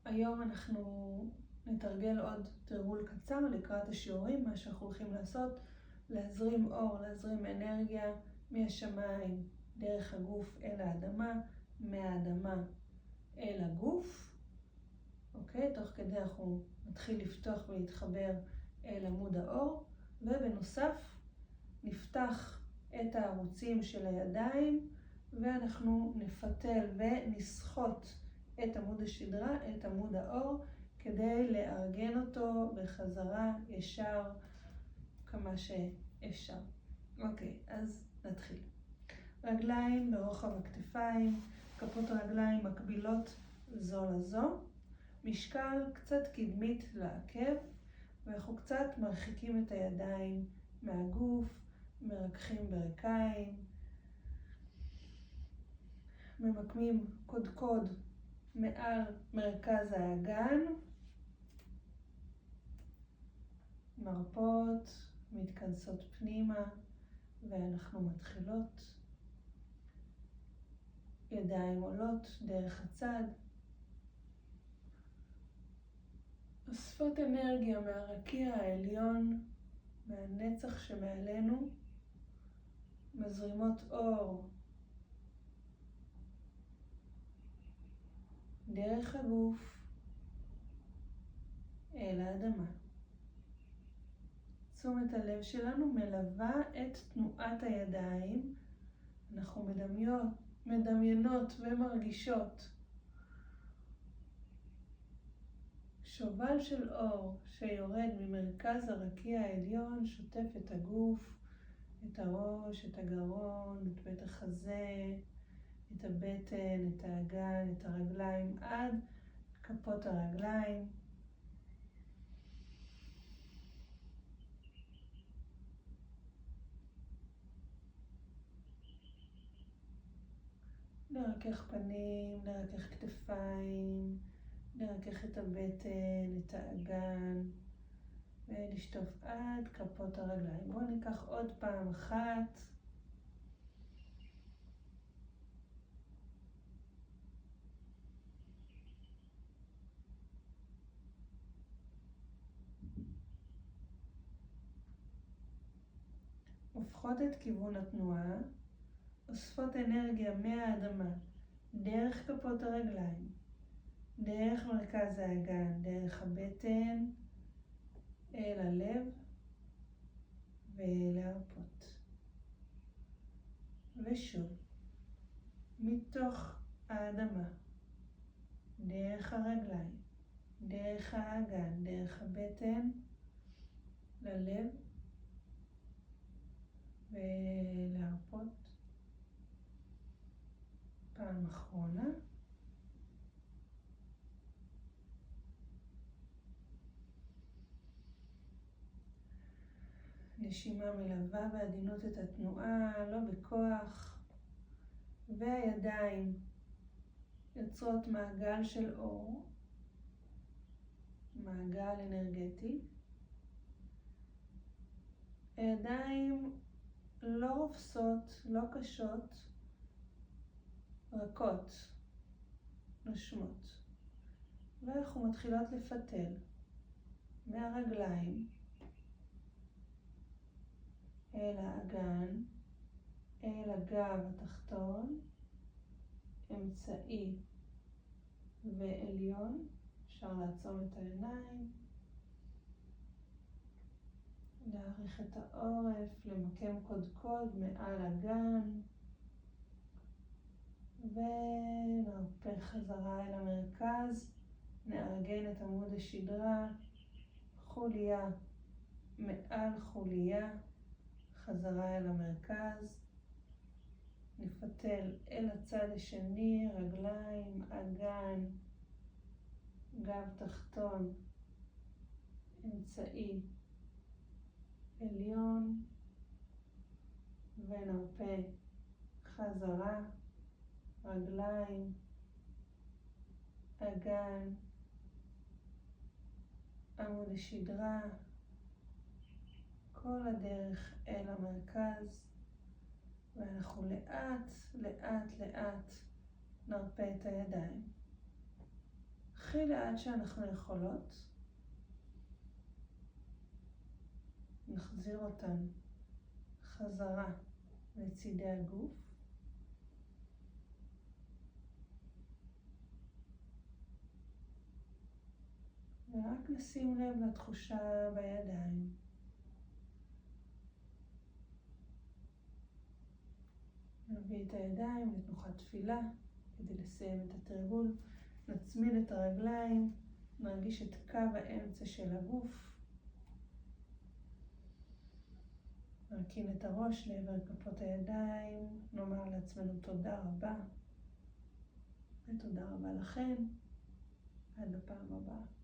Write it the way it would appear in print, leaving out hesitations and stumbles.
היום אנחנו נתרגל עוד תרגול קצר לקראת השיעורים. מה שאנחנו הולכים לעשות, להזרים אור, להזרים אנרגיה מהשמיים דרך הגוף אל האדמה, מהאדמה אל הגוף. אוקיי? תוך כדי אנחנו נתחיל לפתוח ולהתחבר אל עמוד האור, ובנוסף נפתח את הערוצים של הידיים ואנחנו נפתל ונסחוט את עמוד השדרה, את עמוד האור, כדי לארגן אותו בחזרה ישר כמה שאפשר. אוקיי, אז נתחיל. רגליים ברוחב הכתפיים, כפות הרגליים מקבילות זו לזו, משקל קצת קדמית לעקב, ואנחנו קצת מרחיקים את הידיים מהגוף, מרככים ברכיים, ממקמים קודקוד מעל מרכז האגן, מרפות, מתכנסות פנימה, ואנחנו מתחילות. ידיים עולות דרך הצד. אוספות אנרגיה מהרקיע העליון, מהנצח שמעלינו, מזרימות אור דרך הגוף אל האדמה. תשומת הלב שלנו מלווה את תנועת הידיים. אנחנו מדמיינות ומרגישות שובל של אור שיורד ממרכז הרקיע העליון, שוטף את הגוף, את הראש, את הגרון, את בית החזה, את הבטן, את האגן, את הרגליים, עד כפות הרגליים. לרכך פנים, לרכך כתפיים, לרכך את הבטן, את האגן, ולשטוף עד כפות הרגליים. בואו ניקח עוד פעם אחת. הופכות את כיוון התנועה, אוספות אנרגיה מהאדמה, דרך כפות הרגליים, דרך מרכז האגן, דרך הבטן, אל הלב ואל הרפות. ושוב, מתוך האדמה, דרך הרגליים, דרך האגן, דרך הבטן, ללב ולהרפות. פעם אחרונה. נשימה מלווה בעדינות את התנועה, לא בכוח, והידיים יוצרות מעגל של אור, מעגל אנרגטי. הידיים לא רופסות, לא קשות, רכות, נושמות. ואנחנו מתחילות לפתל מהרגליים אל האגן, אל הגב התחתון, אמצעי ועליון. אפשר לעצום את העיניים, להאריך את העורף, למקם קודקוד מעל הגן, ונרפה חזרה אל המרכז. נארגן את עמוד השדרה, חוליה מעל חוליה, חזרה אל המרכז. נפתל אל הצד השני, רגליים, אגן, גב תחתון, אמצעי, עליון, ונרפה חזרה, רגליים, אגן, עמוד השדרה, כל הדרך אל המרכז, ואנחנו לאט לאט לאט נרפה את הידיים. נתחיל לאט שאנחנו יכולות. נחזיר אותן חזרה לצידי הגוף. ורק נשים לב לתחושה בידיים. נביא את הידיים לתנוחת תפילה כדי לסיים את התרגול. נצמיד את הרגליים, נרגיש את קו האמצע של הגוף. נרכין את הראש לעבר כפות הידיים, נאמר לעצמנו תודה רבה. ותודה רבה לכם. עד לפעם הבאה.